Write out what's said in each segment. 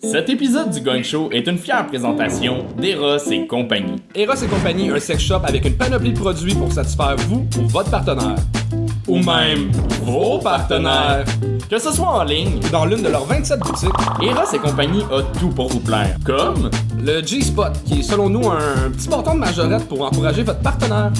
Cet épisode du Gong Show est une fière présentation d'Eros et compagnie. Eros et compagnie, un sex shop avec une panoplie de produits pour satisfaire vous ou votre partenaire. Ou même vos partenaires. Que ce soit en ligne, Dans l'une de leurs 27 boutiques, Eros et compagnie a tout pour vous plaire. Comme le G-Spot, qui est selon nous un petit bâton de majorette pour encourager votre partenaire.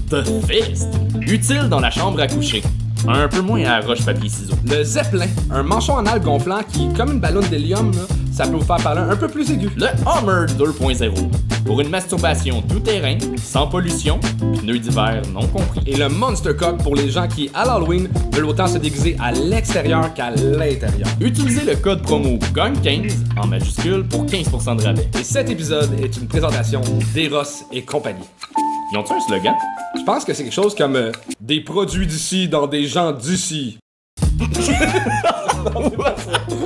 The Fist, utile dans la chambre à coucher. Un peu moins à roche-papier-ciseaux. Le Zeppelin, un manchon anal gonflant qui, comme une ballonne d'hélium, là, ça peut vous faire parler un peu plus aigu. Le Hummer 2.0, pour une masturbation tout-terrain, sans pollution, pneus d'hiver non compris. Et le Monster Cock pour les gens qui, à l'Halloween, veulent autant se déguiser à l'extérieur qu'à l'intérieur. Utilisez le code promo GONG15 en majuscule pour 15% de rabais. Et cet épisode est une présentation d'Eros et compagnie. Ils ont-tu un slogan? Je pense que c'est quelque chose comme des produits d'ici dans des gens d'ici.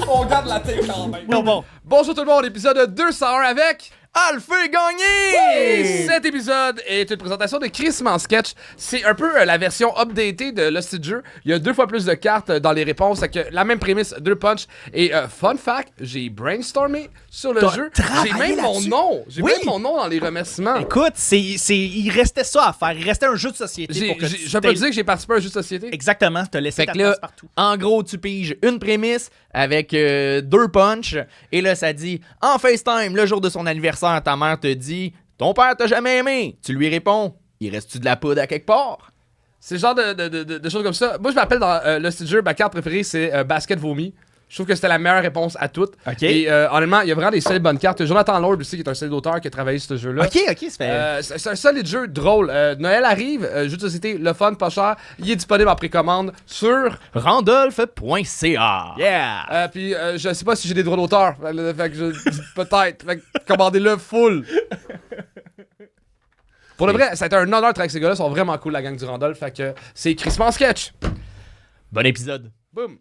On regarde la tête quand même. Bon. Bonjour tout le monde, épisode 201 avec Alpha est gagné! Et cet épisode est une présentation de Chris Sketch. C'est un peu la version updatée de Lost Jeu. Il y a 2 fois plus de cartes dans les réponses. C'est que la même prémisse, 2 punch. Et fun fact, j'ai brainstormé sur le T'as jeu. travaillé J'ai même mon là-dessus? nom. J'ai Oui. même mon nom dans les remerciements. Écoute, il restait ça à faire. Il restait un jeu de société pour que tu Je peux dire que j'ai participé à un jeu de société. Exactement, t'as laissé Fait ta que là, place partout. en gros, tu piges une prémisse avec 2 punch, et là, ça dit « En FaceTime, le jour de son anniversaire, ta mère te dit « Ton père t'a jamais aimé. » Tu lui réponds « Il reste-tu de la poudre à quelque part? » C'est le genre de choses comme ça. Moi, je m'appelle dans Lost Jeu, ma carte préférée, c'est Basket Vomi. Je trouve que c'était la meilleure réponse à toutes. Ok. Et honnêtement, il y a vraiment des solides bonnes cartes. Jonathan Lord aussi, qui est un solide auteur qui a travaillé sur ce jeu-là. Ok, ça fait... C'est un solide jeu drôle. Noël arrive, jeu de société, le fun, pas cher. Il est disponible en précommande sur. Randolph.ca. Yeah! Puis je sais pas si j'ai des droits d'auteur. Fait que peut-être. Fait que commandez-le full. Pour le vrai, ça a été un honneur de travailler avec ces gars-là. Ils sont vraiment cool, la gang du Randolph. Fait que c'est Crispin Sketch. Bon épisode. Boum.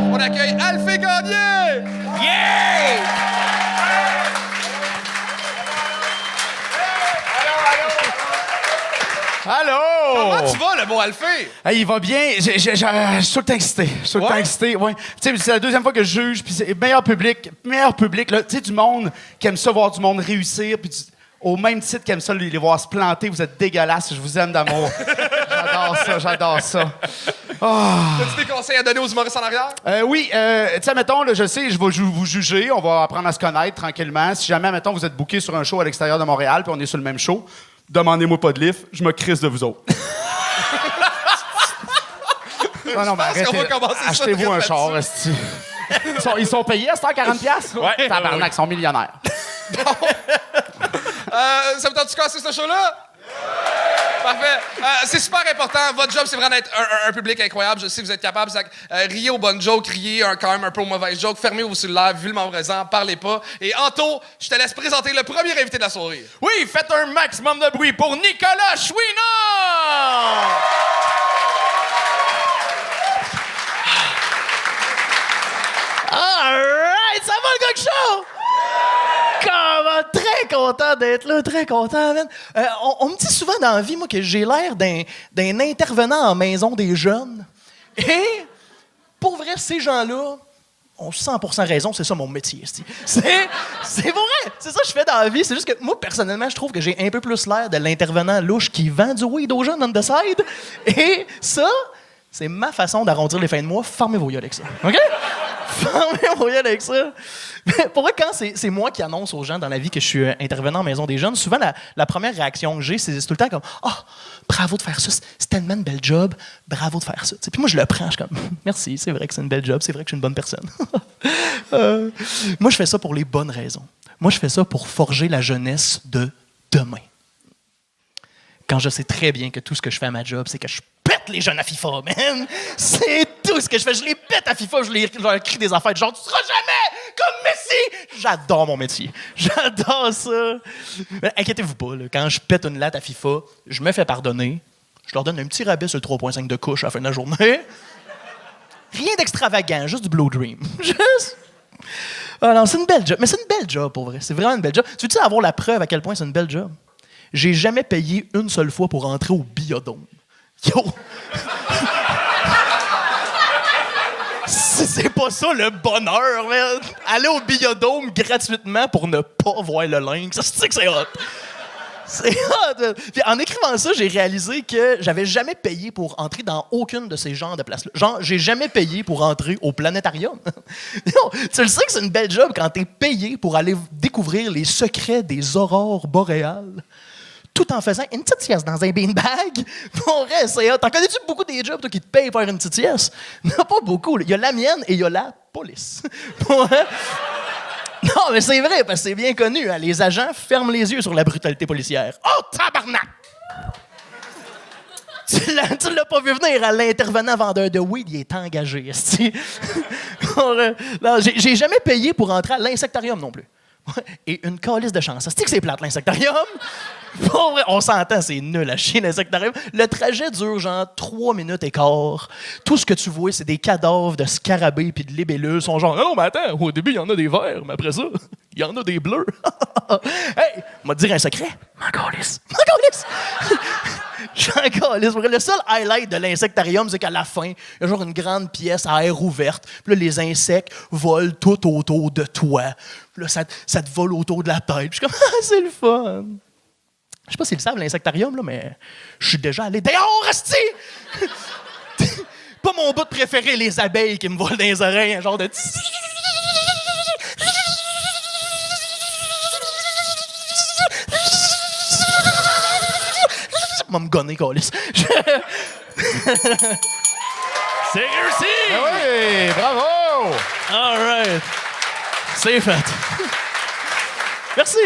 On accueille Alphée Gagné! Yeah! Allô? Comment tu vas, le bon Alphée? Hey, il va bien. Je suis tout le temps excité. Je suis tout le temps Ouais? excité. Ouais. Tu sais, c'est la deuxième fois que je juge. Puis c'est meilleur public. Là. Tu sais, du monde qui aime ça voir du monde réussir. Puis au même titre qui aime ça les voir se planter. Vous êtes dégueulasses. Je vous aime d'amour. J'adore ça. As-tu des conseils à donner aux humoristes en arrière? Oui, tu sais, mettons, là, je sais, je vais vous juger. On va apprendre à se connaître tranquillement. Si jamais, mettons, vous êtes booké sur un show à l'extérieur de Montréal, puis on est sur le même show, demandez-moi pas de lift. Je me crisse de vous autres. Non, mais pense qu'on va arrêtez. commencer ça Achetez-vous très un char, esti. Ils sont payés à 140$? Ouais. Tabarnak, ils sont millionnaires. Ça vous tente de casser ce show-là? Parfait. C'est super important. Votre job, c'est vraiment d'être un public incroyable. Je sais que vous êtes capable. Riez aux bonnes jokes, riez quand même un peu aux mauvaises jokes. Fermez vos cellulaires, vu le moment présent, parlez pas. Et Anto, je te laisse présenter le premier invité de la soirée. Oui, faites un maximum de bruit pour Nicolas Chouinard! Alright, ça va le gars show? Comment? Très content d'être là, très content, man. On me dit souvent dans la vie, moi, que j'ai l'air d'un intervenant en maison des jeunes. Et, pour vrai, ces gens-là ont 100% raison, c'est ça mon métier, esti. C'est vrai, c'est ça que je fais dans la vie. C'est juste que moi, personnellement, je trouve que j'ai un peu plus l'air de l'intervenant louche qui vend du weed aux jeunes on the side. Et ça, c'est ma façon d'arrondir les fins de mois. Fermez vos yeux avec ça, OK? Fermez vos yeux avec ça. Mais pour vrai, quand c'est moi qui annonce aux gens dans la vie que je suis intervenant en maison des jeunes, souvent, la première réaction que j'ai, c'est tout le temps comme « Oh, bravo de faire ça, c'est tellement une belle job, bravo de faire ça. » Puis moi, je le prends, je suis comme « Merci, c'est vrai que c'est une belle job, c'est vrai que je suis une bonne personne. » Moi, je fais ça pour les bonnes raisons. Moi, je fais ça pour forger la jeunesse de demain. Quand je sais très bien que tout ce que je fais à ma job, c'est que je pète les jeunes à FIFA, man! C'est tout ce que je fais. Je les pète à FIFA, je leur crie des affaires genre « Tu seras jamais comme Messi! » J'adore mon métier. J'adore ça. Mais inquiétez-vous pas, là, quand je pète une latte à FIFA, je me fais pardonner. Je leur donne un petit rabais sur le 3.5 de couche à la fin de la journée. Rien d'extravagant, juste du Blue Dream. Juste. Ah non, c'est une belle job. Mais c'est une belle job, pour vrai. C'est vraiment une belle job. Tu veux-tu avoir la preuve à quel point c'est une belle job? J'ai jamais payé une seule fois pour entrer au Biodôme. Yo! C'est pas ça le bonheur, man! Aller au Biodôme gratuitement pour ne pas voir le lynx, ça c'est que c'est hot! C'est hot! Puis en écrivant ça, j'ai réalisé que j'avais jamais payé pour entrer dans aucune de ces genres de places-là. Genre, j'ai jamais payé pour entrer au planétarium. Non, tu le sais que c'est une belle job quand t'es payé pour aller découvrir les secrets des aurores boréales, tout en faisant une petite sieste dans un beanbag. Pour vrai, c'est hot. T'en connais-tu beaucoup des jobs, toi, qui te payent pour faire une petite sieste? Non, pas beaucoup. Il y a la mienne et il y a la police. Pour vrai. Non, mais c'est vrai, parce que c'est bien connu. Hein, les agents ferment les yeux sur la brutalité policière. Oh, tabarnak! Tu l'as pas vu venir, à l'intervenant vendeur de weed, il est engagé, esti. Non, j'ai jamais payé pour entrer à l'insectarium non plus. Et une calisse de chance. C'est que c'est plate, l'insectarium? Pour vrai, on s'entend, c'est nul à chier, l'insectarium. Le trajet dure genre 3 minutes et quart. Tout ce que tu vois, c'est des cadavres de scarabées puis de libellules. Ils sont genre, non, mais attends, au début, il y en a des verts, mais après ça, il y en a des bleus. Hey, m'a te dire un secret? M'en calisse. J'en calisse. Le seul highlight de l'insectarium, c'est qu'à la fin, il y a genre une grande pièce à air ouverte. Puis là, les insectes volent tout autour de toi. Puis là, ça te vole autour de la tête. Puis je suis comme, ah, c'est le fun. Je sais pas s'ils le savent, l'insectarium, là, mais je suis déjà allé dehors, asti! Pas mon bout préféré, les abeilles qui me volent dans les oreilles, un genre de... M'a me gonner, câlisse. C'est réussi! Ben oui, bravo! All right. C'est fait. Merci.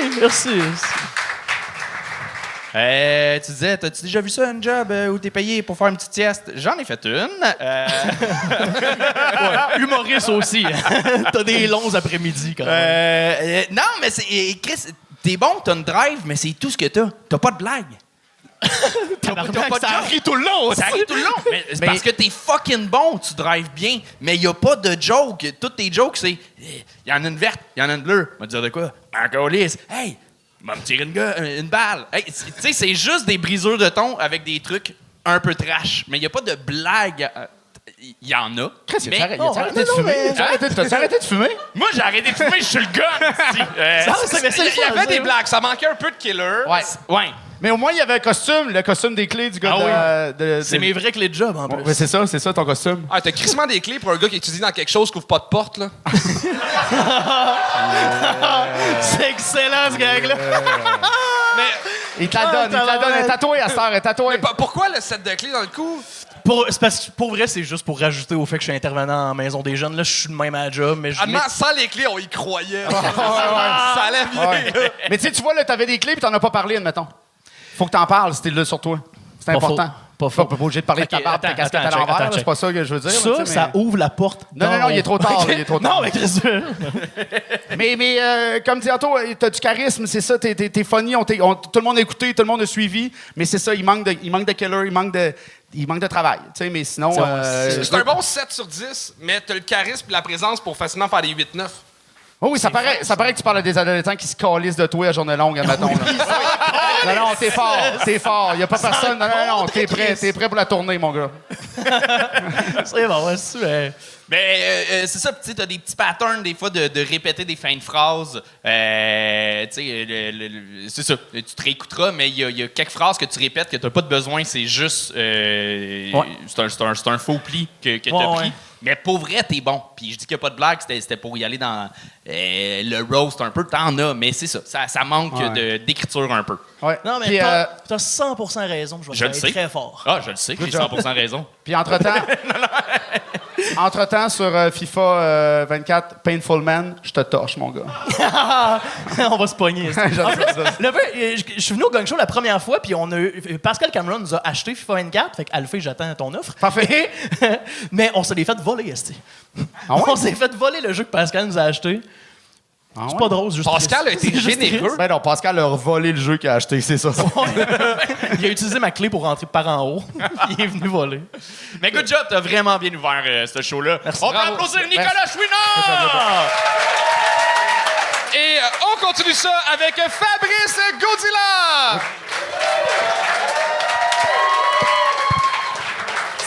Tu disais, t'as-tu déjà vu ça, un job où t'es payé pour faire une petite sieste? J'en ai fait une. Ouais, humoriste aussi. T'as des longs après-midi, quand même. Non, mais c'est... Chris, t'es bon, t'as une drive, mais c'est tout ce que t'as. T'as pas de blague. T'as pas de Ça job. arrive tout le long. Ça arrive tout le long. Mais c'est parce que t'es fucking bon, tu drives bien. Mais y a pas de joke. Toutes tes jokes, c'est... Y en a une verte, y en a une bleue. Va te dire de quoi? Encore lisse. Hey! Va me tirer une balle. Hey, tu sais, c'est juste des briseurs de ton avec des trucs un peu trash. Mais il n'y a pas de blague. Il y en a. T'as-tu non, arrêté de non, fumer? mais- T'as-tu arrêté de fumer? Moi, j'ai arrêté de fumer, je suis le gun. Il y avait des blagues, ça manquait un peu de killer. Ouais. Mais au moins, il y avait le costume des clés du gars C'est mes vrais clés de job, en plus. Ouais, c'est ça ton costume. Ah, t'as crissement des clés pour un gars qui étudie dans quelque chose qui ouvre pas de porte, là. C'est excellent, ce gag-là. Mais Il te la donne, elle est tatouée à cette heure, elle est tatouée. pourquoi le set de clés dans le cou? C'est parce que, pour vrai, c'est juste pour rajouter au fait que je suis intervenant en maison des jeunes. Là, je suis le même à la job, mais je Admets, sans les clés, on y croyait. Ça allait bien. Ouais. Mais tu sais, tu vois, là, t'avais des clés puis t'en as pas parlé, admettons. Faut que t'en parles, c'était là sur toi. C'est important. Pas faux. Pas obligé de parler de ta barbe, ta casquette à check, l'envers, là, check. c'est pas ça que je veux dire. Ça, là, tu sais, ça mais- ouvre la porte. Non, il est trop tard. Il est trop tard. Non, mais qu'est-ce que Mais comme dit Anto, t'as du charisme, c'est ça, t'es funny, tout le monde a écouté, tout le monde a suivi, mais c'est ça, il manque de killer, il manque de travail, tu sais, mais sinon... C'est un bon 7 sur 10, mais t'as le charisme et la présence pour facilement faire des 8-9. Oh oui, ça paraît que tu parles à des adolescents qui se calissent de toi à journée longue, admettons. Non, t'es fort, y a pas personne, non, t'es prêt pour la tournée, mon gars. c'est bon, ouais, c'est Mais c'est ça, tu sais, t'as des petits patterns des fois de répéter des fins de phrases. Tu sais, c'est ça. Tu te réécouteras, mais il y a quelques phrases que tu répètes que t'as pas de besoin. C'est juste, c'est un faux pli que t'as pris. Ouais. Mais pour vrai, t'es bon. Puis je dis qu'il n'y a pas de blague, c'était pour y aller dans le roast un peu. T'en as, mais c'est ça. Ça manque d'écriture un peu. Ouais. Non, mais Puis, t'as 100% raison. Je vais Je le travailler sais. très fort. Ah, je le sais que j'ai 100% raison. Puis entre-temps, sur FIFA 24, Painful Man, je te torche, mon gars. On va se pogner. J'adore ça. Je suis venu au Gang Show la première fois, puis Pascal Cameron nous a acheté FIFA 24. Fait qu'Alphée, j'attends ton offre. Parfait. Mais on se l'est fait voler, esti. Ah ouais? On s'est fait voler le jeu que Pascal nous a acheté. Ah C'est ouais? pas drôle, juste Pascal a triste. été C'est juste généreux. triste. Ben non, Pascal a volé le jeu qu'il a acheté, c'est ça. Il a utilisé ma clé pour rentrer par en haut. Il est venu voler. Mais good job, t'as vraiment bien ouvert ce show-là. Merci. On peut Bravo. applaudir Nicolas Chouinard! continue ça avec Fabrice Gaudila!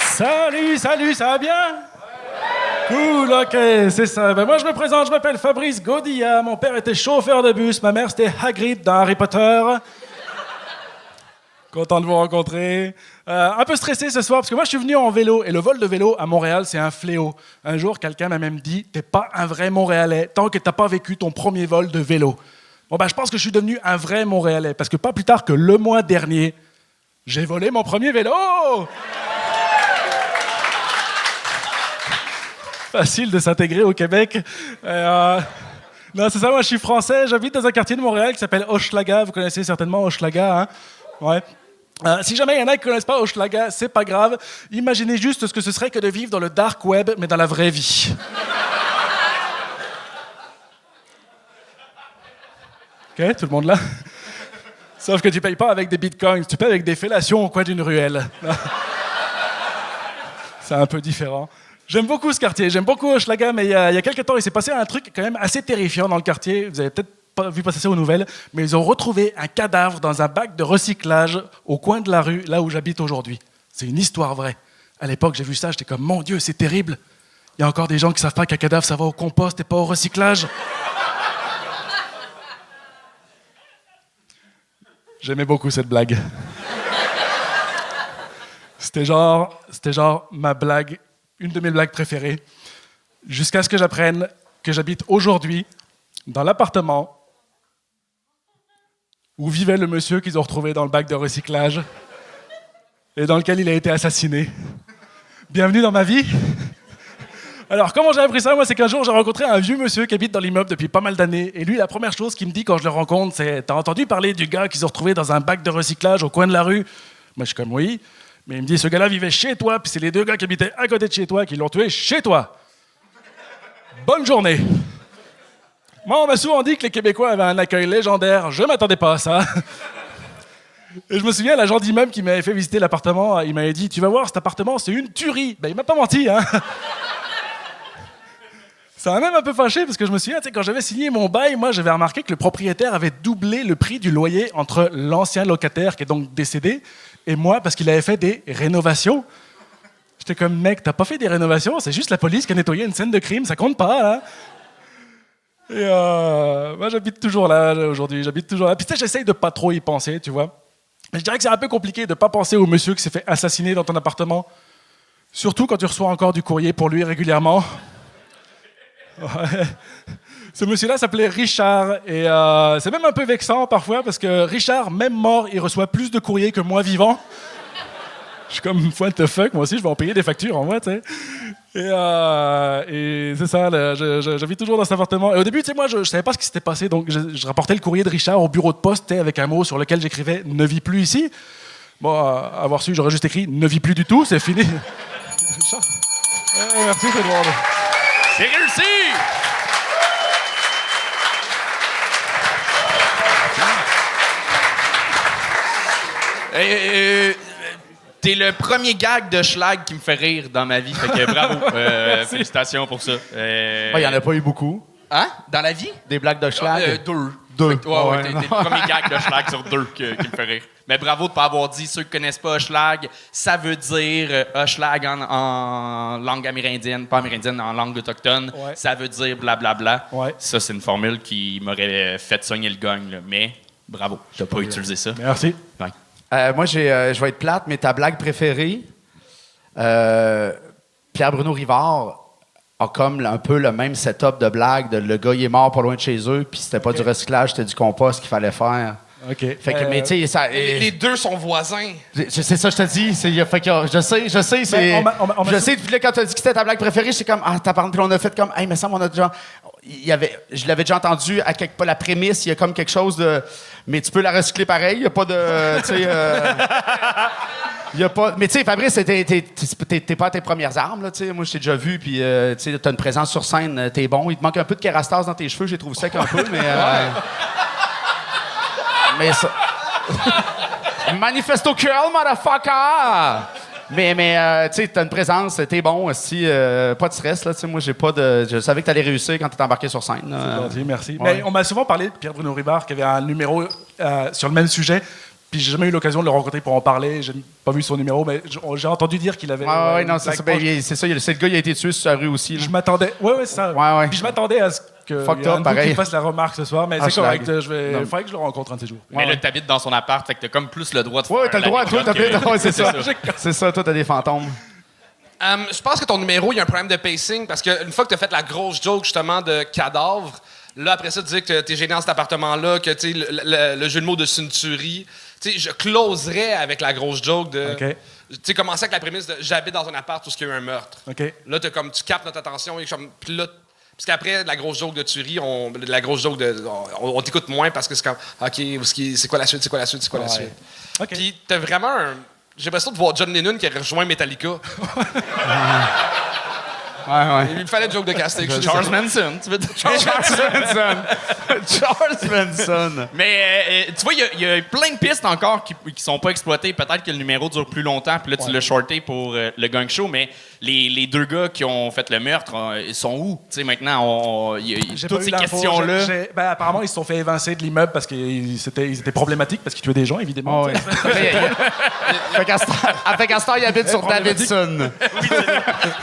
Salut, ça va bien? Cool, ok, c'est ça. Ben moi, je me présente, je m'appelle Fabrice Gaudilla. Mon père était chauffeur de bus, ma mère, c'était Hagrid dans Harry Potter. Content de vous rencontrer. Un peu stressé ce soir, parce que moi, je suis venu en vélo, et le vol de vélo à Montréal, c'est un fléau. Un jour, quelqu'un m'a même dit, t'es pas un vrai Montréalais tant que t'as pas vécu ton premier vol de vélo. Bon, ben, je pense que je suis devenu un vrai Montréalais, parce que pas plus tard que le mois dernier, j'ai volé mon premier vélo! Facile de s'intégrer au Québec. Non, c'est ça, moi je suis français, j'habite dans un quartier de Montréal qui s'appelle Hochelaga. Vous connaissez certainement Hochelaga, hein? Ouais. Si jamais il y en a qui ne connaissent pas Hochelaga, c'est pas grave. Imaginez juste ce que ce serait que de vivre dans le dark web, mais dans la vraie vie. Ok, tout le monde là? Sauf que tu payes pas avec des bitcoins, tu payes avec des fellations au coin d'une ruelle. C'est un peu différent. J'aime beaucoup ce quartier, j'aime beaucoup Hochelaga, mais il y a quelques temps, il s'est passé un truc quand même assez terrifiant dans le quartier. Vous avez peut-être pas vu passer ça aux nouvelles, mais ils ont retrouvé un cadavre dans un bac de recyclage au coin de la rue, là où j'habite aujourd'hui. C'est une histoire vraie. À l'époque, j'ai vu ça, j'étais comme, mon Dieu, c'est terrible. Il y a encore des gens qui savent pas qu'un cadavre, ça va au compost et pas au recyclage. J'aimais beaucoup cette blague. C'était genre ma blague, une de mes blagues préférées, jusqu'à ce que j'apprenne que j'habite aujourd'hui dans l'appartement où vivait le monsieur qu'ils ont retrouvé dans le bac de recyclage et dans lequel il a été assassiné. Bienvenue dans ma vie. Alors, comment j'ai appris ça? Moi, c'est qu'un jour, j'ai rencontré un vieux monsieur qui habite dans l'immeuble depuis pas mal d'années. Et lui, la première chose qu'il me dit quand je le rencontre, c'est « T'as entendu parler du gars qu'ils ont retrouvé dans un bac de recyclage au coin de la rue ?» Moi, je suis comme « Oui. » Mais il me dit « Ce gars-là vivait chez toi, puis c'est les deux gars qui habitaient à côté de chez toi qui l'ont tué chez toi. Bonne journée. » Moi, on m'a souvent dit que les Québécois avaient un accueil légendaire. Je m'attendais pas à ça. Et je me souviens, l'agent d'immeuble qui m'avait fait visiter l'appartement, il m'avait dit « Tu vas voir, cet appartement, c'est une tuerie. » Ben, il m'a pas menti, hein. Ça m'a même un peu fâché parce que je me souviens, quand j'avais signé mon bail, moi, j'avais remarqué que le propriétaire avait doublé le prix du loyer entre l'ancien locataire, qui est donc décédé, et moi, parce qu'il avait fait des rénovations. J'étais comme, mec, t'as pas fait des rénovations, c'est juste la police qui a nettoyé une scène de crime, ça compte pas, hein. Et moi, j'habite toujours là, aujourd'hui, j'habite toujours là. Puis tu sais, j'essaye de pas trop y penser, tu vois. Mais je dirais que c'est un peu compliqué de pas penser au monsieur qui s'est fait assassiner dans ton appartement. Surtout quand tu reçois encore du courrier pour lui régulièrement. Ouais. Ce monsieur-là s'appelait Richard et c'est même un peu vexant parfois parce que Richard, même mort, il reçoit plus de courriers que moi vivant. Je suis comme what the fuck, moi aussi je vais en payer des factures en moi, tu sais. Et c'est ça, là, j'habite toujours dans cet appartement. Et au début, tu sais, moi je savais pas ce qui s'était passé, donc je rapportais le courrier de Richard au bureau de poste avec un mot sur lequel j'écrivais « Ne vis plus ici ». Bon, avoir su, j'aurais juste écrit « Ne vis plus du tout », c'est fini. Richard. Merci, c'est drôle. C'est réussi! T'es le premier gag de schlag qui me fait rire dans ma vie, fait que bravo. Félicitations pour ça. Il y en a pas eu beaucoup. Hein? Dans la vie? Des blagues de schlag. Deux. Ouais, T'es le premier gag de schlag sur deux qui me fait rire. Mais bravo de ne pas avoir dit, ceux qui ne connaissent pas Hochelag, ça veut dire Hochelag en langue amérindienne, pas amérindienne, en langue autochtone. Ouais. Ça veut dire blablabla. Ouais. Ça, c'est une formule qui m'aurait fait sogner le gong, là. Mais bravo, tu n'as pas utilisé ça. Merci. Ouais. Moi, je vais être plate, mais ta blague préférée, Pierre-Bruno Rivard a comme un peu le même setup de blague. Le gars, il est mort pas loin de chez eux, puis c'était pas du recyclage, c'était du compost qu'il fallait faire. OK. Fait que, mais tu sais, ça. Les deux sont voisins. C'est ça, je te dis. Fait que, je sais, c'est. Je sais, puis là, quand tu as dit que c'était ta blague préférée, j'étais comme, t'as parlé, puis on a fait comme, hey, mais ça, on a déjà. Je l'avais déjà entendu à quelque part, la prémisse, il y a comme quelque chose de. Mais tu peux la recycler pareil, il n'y a pas de. Tu sais. Y a pas... Mais tu sais, Fabrice, t'es pas à tes premières armes, là, tu sais. Moi, je t'ai déjà vu, puis tu sais, t'as une présence sur scène, t'es bon. Il te manque un peu de kérastase dans tes cheveux, j'ai trouvé sec un peu, mais. Mais ça. Manifesto curl, motherfucker! Mais tu sais, t'as une présence, t'es bon aussi, pas de stress, là. Tu sais, moi, j'ai pas de. Je savais que t'allais réussir quand t'es embarqué sur scène. C'est gentil, merci. Ouais. Mais on m'a souvent parlé de Pierre-Bruno Ribard, qui avait un numéro sur le même sujet. Puis j'ai jamais eu l'occasion de le rencontrer pour en parler. J'ai pas vu son numéro, mais j'ai entendu dire qu'il avait. Ouais, non, une c'est ça. blague Ben, c'est ça. C'est le gars, il a été tué sur la rue aussi. Là. Je m'attendais. Ouais, c'est ça. Ouais. Puis je m'attendais à ce que Fucked y a up, un pareil. qui fasse la remarque ce soir, mais c'est Schlag. correct. Il faudrait que je le rencontre un de ces jours. Mais là, t'habites dans son appart, fait que t'as comme plus le droit de faire. Ouais, t'as le droit, toi, l'anecdote que- ouais, c'est ça. C'est ça, toi, t'as des fantômes. Je pense que ton numéro, il y a un problème de pacing parce qu'une fois que tu as fait la grosse joke justement de cadavre, là après ça, tu dis que tu es gêné dans cet appartement-là, que tu sais, le jeu de mots de Suntury, tu sais, je closerais avec la grosse joke de. OK. Tu sais, commencer avec la prémisse de j'habite dans un appart où il y a eu un meurtre. OK. Là, tu captes notre attention et comme. Puis là, parce qu'après, la grosse joke de tuerie, on t'écoute moins parce que c'est comme OK, c'est quoi la suite, c'est quoi la suite, c'est quoi la suite. OK. Puis t'as vraiment un. J'ai l'impression de voir John Lennon qui a rejoint Metallica. Ouais. Il me fallait une joke de casting. je suis Charles désolé. Manson, tu veux dire? Charles Manson. Mais tu vois, il y a plein de pistes encore qui sont pas exploitées. Peut-être que le numéro dure plus longtemps, puis là, tu l'as shorté pour le gang show, mais les deux gars qui ont fait le meurtre, ils sont où? Tu sais, maintenant, J'ai toutes pas eu ces l'info. questions-là. Apparemment, ils se sont fait évincer de l'immeuble parce qu'ils étaient problématiques, parce qu'ils tuaient des gens, évidemment. Oh, ouais. Fait qu'à ce temps, il habite sur Davidson.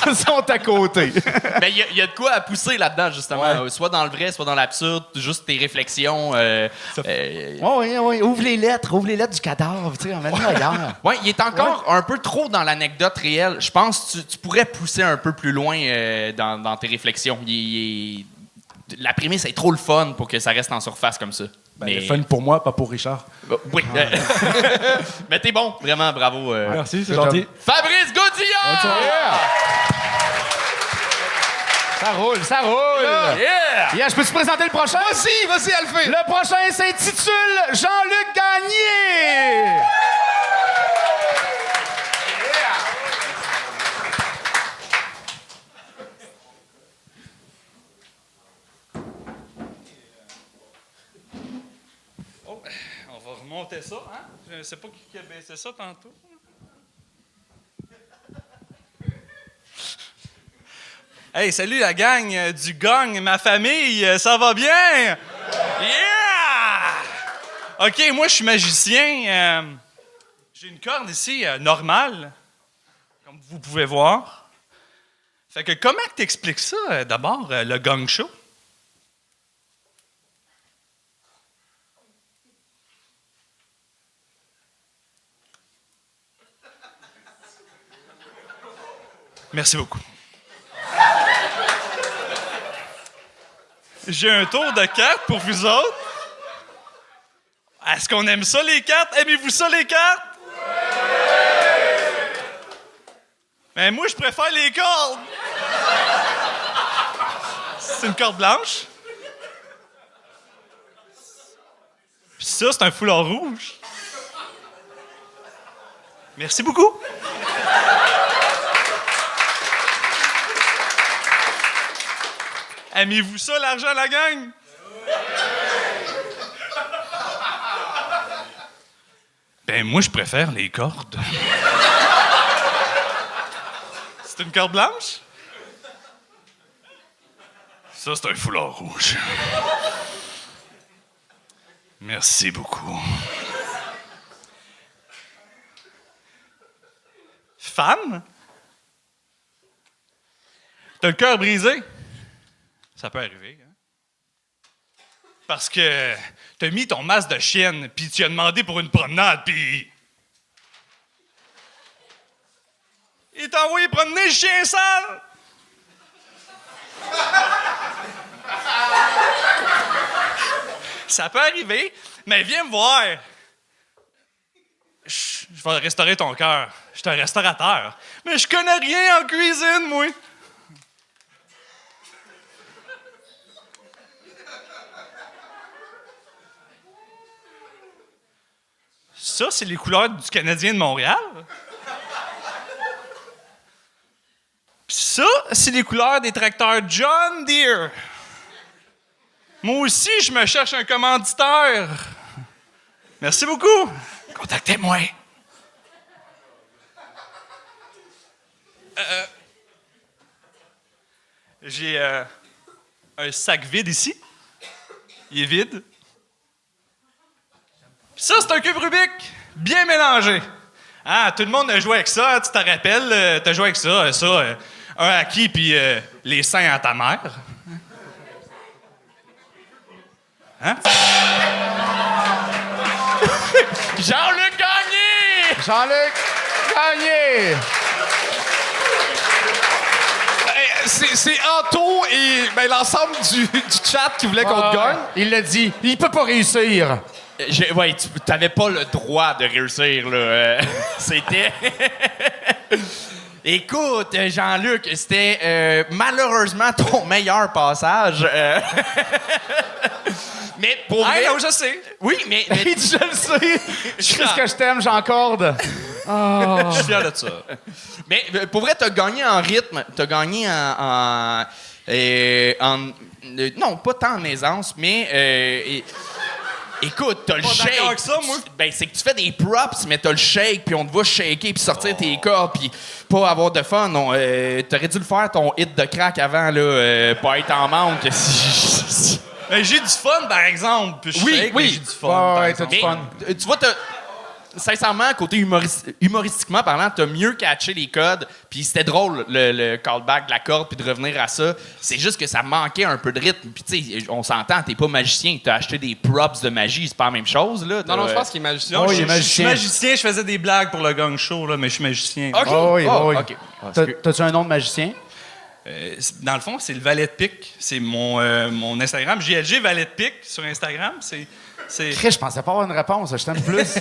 Ils sont à côté. Ben, il y a de quoi à pousser là-dedans, justement. Soit dans le vrai, soit dans l'absurde, juste tes réflexions. Oui. Ouvre les lettres du cadavre, tu sais, emmène-le ailleurs. Ouais, il est encore un peu trop dans l'anecdote réelle. Je pense que tu pourrais pousser un peu plus loin dans tes réflexions. La prémisse est trop le fun pour que ça reste en surface comme ça. Mais fun pour moi, pas pour Richard. Oui. Mais t'es bon, vraiment, bravo. Merci, c'est gentil. Fabrice Godillard! Ça roule. Yeah! Yeah, je peux te présenter le prochain? Vas-y, Alphée! Le prochain s'intitule Jean-Luc Gagné. On va remonter ça, hein? Je ne sais pas qui a baissé ça tantôt. Hey, salut la gang du gang, ma famille, ça va bien? Yeah! OK, moi je suis magicien. J'ai une corde ici normale, comme vous pouvez voir. Fait que comment t'expliques ça d'abord, le gang show? Merci beaucoup. J'ai un tour de cartes pour vous autres. Est-ce qu'on aime ça, les cartes? Aimez-vous ça, les cartes? Mais moi, je préfère les cordes. C'est une corde blanche. Puis ça, c'est un foulard rouge. Merci beaucoup. Aimez-vous ça, l'argent, la gang? Ben, moi, je préfère les cordes. C'est une corde blanche? Ça, c'est un foulard rouge. Merci beaucoup. Femme? T'as le cœur brisé? Ça peut arriver, hein? Parce que t'as mis ton masque de chienne, puis tu as demandé pour une promenade, puis... Il t'a envoyé promener le chien sale! Ça peut arriver, mais viens me voir. Je vais restaurer ton cœur. Je suis un restaurateur. Mais je connais rien en cuisine, moi. Ça, c'est les couleurs du Canadien de Montréal. Puis ça, c'est les couleurs des tracteurs John Deere. Moi aussi, je me cherche un commanditaire. Merci beaucoup. Contactez-moi. J'ai un sac vide ici. Il est vide. Puis ça, c'est un cube Rubik bien mélangé. Ah, tout le monde a joué avec ça, tu te rappelles? T'as joué avec ça, un à qui, puis les seins à ta mère. Hein? Jean-Luc Gagné! Jean-Luc Gagné! C'est Anto et l'ensemble du chat qui voulait qu'on te gagne. Il l'a dit. Il peut pas réussir. Ouais, t'avais pas le droit de réussir, là. C'était... Écoute, Jean-Luc, c'était malheureusement ton meilleur passage. Mais pour vrai... non, je sais. Oui, mais Il dit, je le sais. Qu'est-ce que je t'aime, Jean-Corde? Je suis fier de ça. Mais pour vrai, t'as gagné en rythme, t'as gagné non, pas tant en aisance, mais écoute, t'as le shake. d'accord avec ça, moi. Ben, c'est que tu fais des props, mais t'as le shake, puis on te voit shaker, puis sortir tes corps, puis pas avoir de fun. Non, t'aurais dû le faire ton hit de crack avant, là, pas être en manque. Ben, j'ai du fun, par exemple. Puis je Oui, shake, oui. mais j'ai du fun. par Ouais, exemple. t'as du fun. Tu vois, sincèrement, côté humoristiquement parlant, t'as mieux catché les codes, puis c'était drôle, le callback de la corde, puis de revenir à ça. C'est juste que ça manquait un peu de rythme. Puis tu sais, on s'entend, t'es pas magicien, t'as acheté des props de magie, c'est pas la même chose, là. Non, je pense qu'il est magicien. Non, Oh, il je est magicien. suis magicien, je faisais des blagues pour le gang show, là, mais je suis magicien. OK. Oh, oui, Oh, oui. OK. T'as-tu un nom de magicien? Dans le fond, c'est le valet de pique. C'est mon Instagram. JLG Valet de pique sur Instagram. C'est... Chris, je pensais pas avoir une réponse. Je t'aime plus.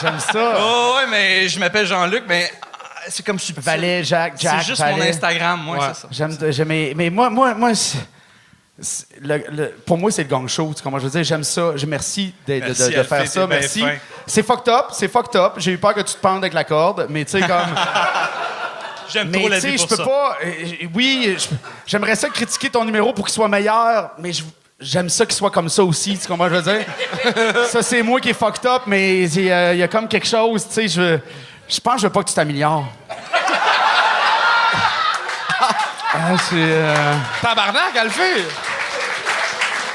J'aime ça. Oh, ouais, mais je m'appelle Jean-Luc, mais c'est comme subtil. Valet, Jack, C'est juste Valet. mon Instagram, moi, Ouais. c'est ça. Mais moi pour moi, c'est le gang show. Tu comprends? Je veux dire, j'aime ça. Merci de Merci, faire Alfie, ça. t'es bien Merci. fin. C'est fucked up. J'ai eu peur que tu te pendes avec la corde, mais tu sais, comme. J'aime Mais trop la tu sais, vie je pour peux ça. pas. J'aimerais ça critiquer ton numéro pour qu'il soit meilleur, mais j'aime ça qu'il soit comme ça aussi. Tu comprends? Je veux dire. Ça, c'est moi qui est fucked up, mais il y a comme quelque chose. Tu sais, je pense que je veux pas que tu t'améliores. Tabarnak, Alphée!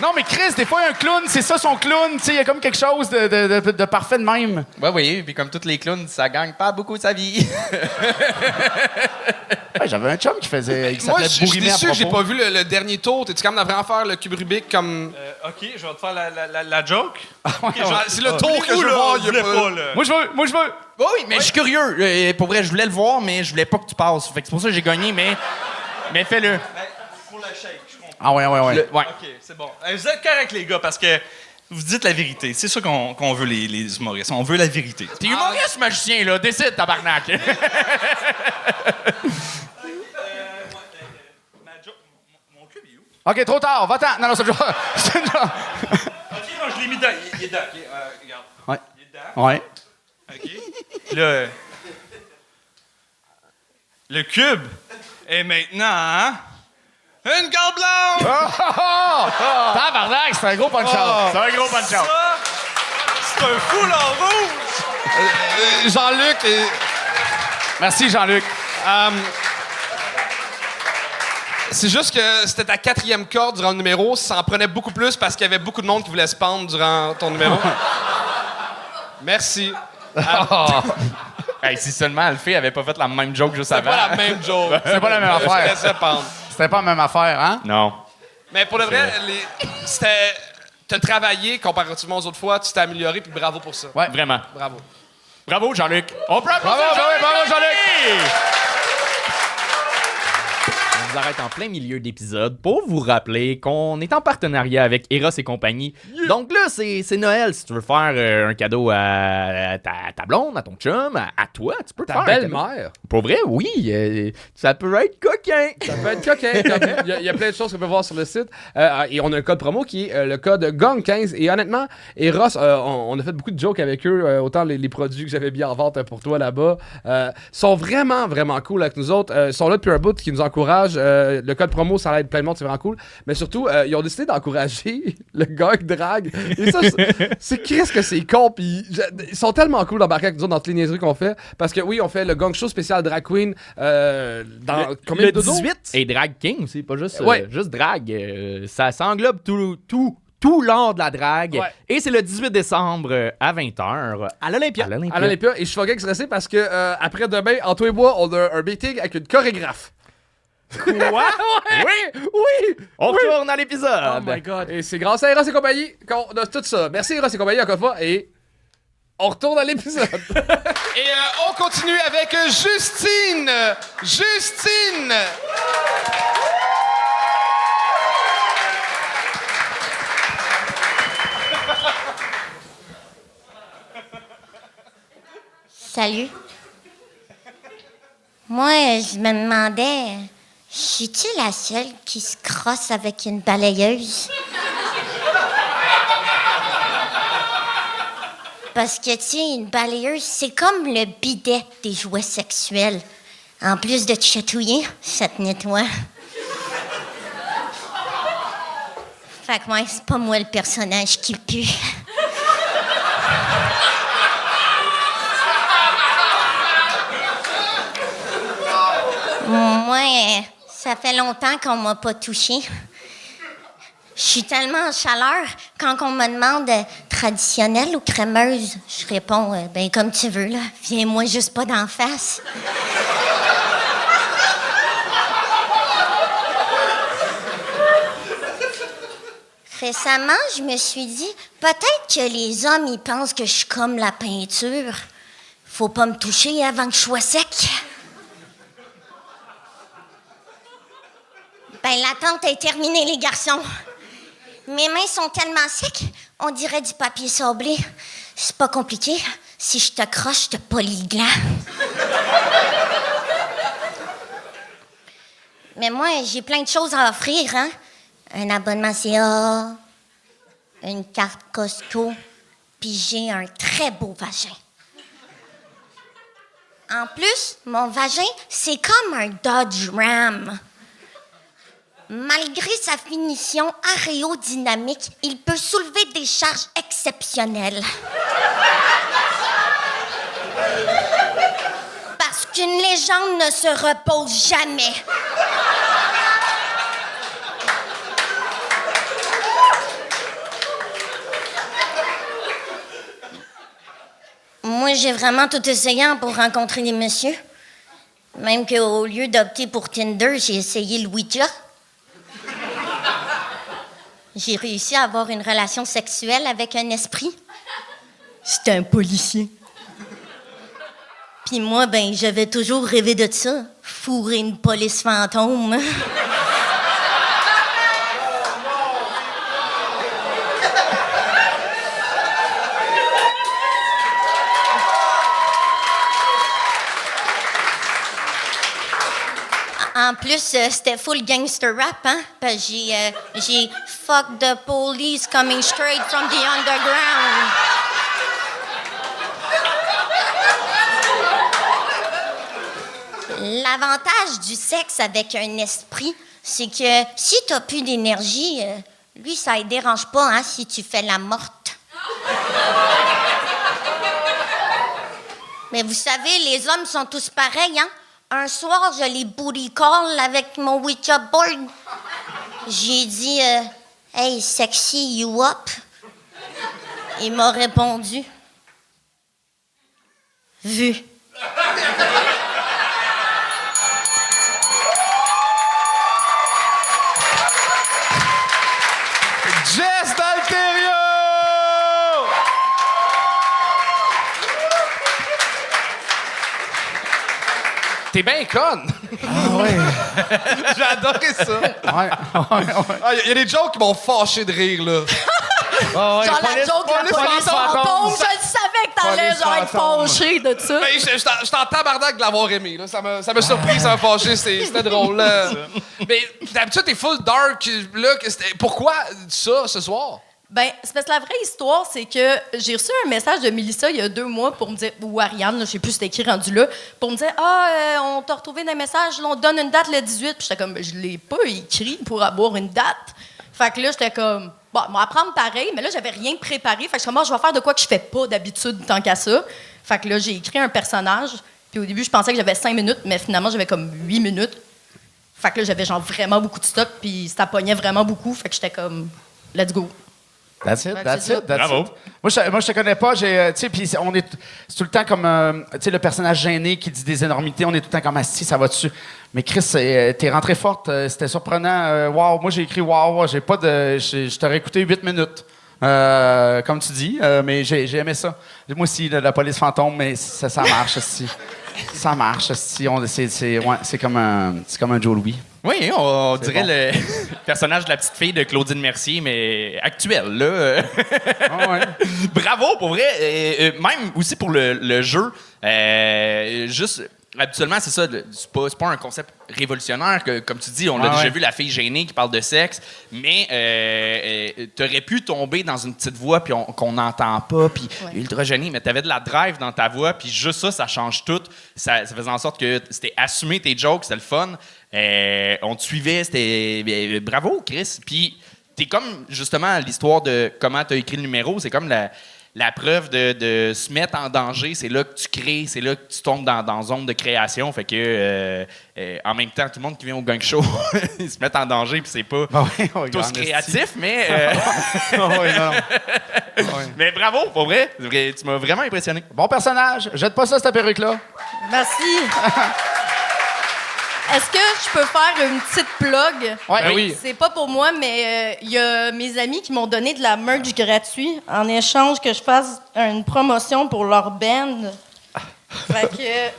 Non, mais Chris, des fois, un clown, c'est ça son clown. Tu sais, il y a comme quelque chose de parfait de même. Ouais, oui, puis comme tous les clowns, ça gagne pas beaucoup sa vie. Ouais, j'avais un chum qui Moi, s'appelait je suis Bourimé à déçu que j'ai propos. pas vu le dernier tour. T'es-tu capable de vraiment faire le cube Rubik comme... OK, je vais te faire la joke. C'est le tour que je veux voir. il y a pas- là. Moi, je veux. Oui, mais je suis curieux. Pour vrai, je voulais le voir, mais je voulais pas que tu passes. Fait que c'est pour ça que j'ai gagné, mais fais-le. Pour le shake, je comprends. Ah ouais. Ouais. OK, c'est bon. Vous êtes corrects, les gars, parce que vous dites la vérité. C'est ça qu'on veut, les humoristes. On veut la vérité. T'es humoriste, magicien, là. Décide, tabarnak. Ma joke, mon cube est où? OK, trop tard. Va-t'en. Non, c'est déjà... OK, non, je l'ai mis dedans. Il est dedans. OK, regarde. Ouais. Il est dedans. Ouais. OK. Là, le cube est maintenant une corde blanche! Tabarnak, c'est un gros punch-out. C'est un gros punch-out. Ça, c'est un foulard rouge! Jean-Luc... Merci, Jean-Luc. C'est juste que c'était ta 4e corde durant le numéro. Ça en prenait beaucoup plus parce qu'il y avait beaucoup de monde qui voulait se pendre durant ton numéro. Merci. Hey, si seulement Alphée avait pas fait la même joke juste C'est avant. pas la même joke. C'est pas la même Je te affaire. laissais pendre. C'était pas la même affaire, hein? Non. Mais pour le vrai, c'était... T'as travaillé comparativement aux autres fois, tu t'es amélioré, puis bravo pour ça. Ouais. Vraiment. Bravo. Bravo, Jean-Luc. On peut applaudir Bravo, Jean-Luc! On vous arrête en plein milieu d'épisode pour vous rappeler qu'on est en partenariat avec Eros et compagnie. Donc là, c'est Noël. Si tu veux faire un cadeau à ta blonde, à ton chum, à toi, tu peux te Ta faire un cadeau. belle-mère. Pour vrai, oui. Ça peut être coquin. Ça peut être coquin. Il y a plein de choses qu'on peut voir sur le site. Et on a un code promo qui est le code GONG15. Et honnêtement, Eros, on a fait beaucoup de jokes avec eux. Autant les produits que j'avais mis en vente pour toi là-bas sont vraiment, vraiment cool avec nous autres. Ils sont là depuis un bout qui nous encouragent. le code promo, ça aide plein de monde, c'est vraiment cool. Mais surtout, ils ont décidé d'encourager le gang drag. Et ça, c'est Chris que c'est con. Puis ils sont tellement cool d'embarquer avec nous autres dans toutes les niaiseries qu'on fait. Parce que oui, on fait le gang show spécial drag queen dans combien Le de dodo? 18 et drag king aussi, pas juste, Ouais. juste drag. Ça englobe tout l'art de la drague. Ouais. Et c'est le 18 décembre à 20h À l'Olympia. À l'Olympia. Et je suis fucking stressé parce que après demain, Anto et moi, on a un meeting avec une chorégraphe. Quoi? Oui! On retourne à l'épisode. Oh my god. Et c'est grâce à Eros et compagnie qu'on a tout ça. Merci Eros et compagnie encore une fois. Et on retourne à l'épisode. Et on continue avec Justine. Justine! Salut. Moi, je me demandais, suis-tu la seule qui se crosse avec une balayeuse? Parce que, tu sais, une balayeuse, c'est comme le bidet des jouets sexuels. En plus de te chatouiller, ça te nettoie. Fait que, ouais, c'est pas moi le personnage qui pue. Moi, ça fait longtemps qu'on m'a pas touchée. Je suis tellement en chaleur, quand on me demande traditionnelle ou crémeuse, je réponds, ben comme tu veux, là. Viens-moi juste pas d'en face. Récemment, je me suis dit, peut-être que les hommes, ils pensent que je suis comme la peinture. Faut pas me toucher avant que je sois sec. Ben, l'attente est terminée, les garçons. Mes mains sont tellement secs, on dirait du papier sablé. C'est pas compliqué. Si je te croche, je te polis le gland. Mais moi, j'ai plein de choses à offrir, hein. Un abonnement CA, une carte Costco, puis j'ai un très beau vagin. En plus, mon vagin, c'est comme un Dodge Ram. Malgré sa finition aérodynamique, il peut soulever des charges exceptionnelles. Parce qu'une légende ne se repose jamais. Moi, j'ai vraiment tout essayé pour rencontrer des messieurs. Même qu'au lieu d'opter pour Tinder, j'ai essayé le Ouija. J'ai réussi à avoir une relation sexuelle avec un esprit. C'était un policier. Puis moi, ben, j'avais toujours rêvé de ça. Fourrer une police fantôme. En plus, c'était full gangster rap, hein? Parce que j'ai fuck the police coming straight from the underground. L'avantage du sexe avec un esprit, c'est que si t'as plus d'énergie, lui, ça ne dérange pas, hein, si tu fais la morte. Mais vous savez, les hommes sont tous pareils, hein? Un soir, je les booty call avec mon Ouija board. J'ai dit, hey, sexy, you up? Il m'a répondu, vu. Jess D'Alterio! T'es bien conne! Ah ouais. J'ai adoré ça! Ouais. Il y a des jokes qui m'ont fâché de rire, là. Genre la joke de la police fantôme. Je savais que t'allais Police genre être fantôme. fâché de ça. Ben, j'étais en tabarnak de l'avoir aimé, là. Ça m'a surpris, ça m'a fâché, c'était drôle, là. Mais d'habitude, t'es full dark, là. Pourquoi ça, ce soir? Ben, c'est parce que la vraie histoire, c'est que j'ai reçu un message de Mélissa il y a 2 mois pour me dire, ou Ariane, là, je sais plus si c'était écrit rendu là, pour me dire on t'a retrouvé dans les messages, là, on te donne une date le 18. Puis j'étais comme, je l'ai pas écrit pour avoir une date. Fait que là, j'étais comme, bon, on va apprendre pareil, mais là, j'avais rien préparé. Fait que je suis comme, je vais faire de quoi que je fais pas d'habitude tant qu'à ça. Fait que là, j'ai écrit un personnage. Puis au début, je pensais que j'avais 5 minutes, mais finalement, j'avais comme 8 minutes. Fait que là, j'avais genre vraiment beaucoup de stock, puis ça pognait vraiment beaucoup. Fait que j'étais comme, let's go. That's it, that's it, that's Bravo. it. Moi, je te connais pas. Tu sais, puis c'est tout le temps comme, tu sais, le personnage gêné qui dit des énormités. On est tout le temps comme assis, ça va dessus. Mais Chris, t'es rentré forte. C'était surprenant. Wow, moi j'ai écrit wow. J'ai pas de, je t'aurais écouté 8 minutes. Comme tu dis, mais j'ai aimé ça. Moi aussi, la police fantôme, mais ça marche aussi. Ça marche aussi. C'est comme un Joe Louis. Oui, on dirait bon. le personnage de la petite fille de Claudine Mercier, mais actuel, là. Bravo, pour vrai. Même aussi pour le jeu. Juste, habituellement, c'est ça. C'est pas un concept révolutionnaire. Comme tu dis, on l'a déjà vu, la fille gênée qui parle de sexe. Mais t'aurais pu tomber dans une petite voix puis qu'on n'entend pas, puis ultra gênée, mais t'avais de la drive dans ta voix, puis juste ça change tout. Ça faisait en sorte que c'était assumer tes jokes, c'était le fun. On te suivait, c'était... bravo, Chris. Puis t'es comme, justement, l'histoire de comment t'as écrit le numéro, c'est comme la preuve de se mettre en danger. C'est là que tu crées, c'est là que tu tombes dans zone de création. Fait que, en même temps, tout le monde qui vient au gang show, ils se mettent en danger, puis c'est pas tous créatifs, mais... Mais bravo, pour vrai. Tu m'as vraiment impressionné. Bon personnage. Jette pas ça, cette perruque-là. Merci. Est-ce que je peux faire une petite plug? Ouais. Oui. C'est pas pour moi, mais il y a mes amis qui m'ont donné de la merch gratuite en échange que je fasse une promotion pour leur band. Fait que...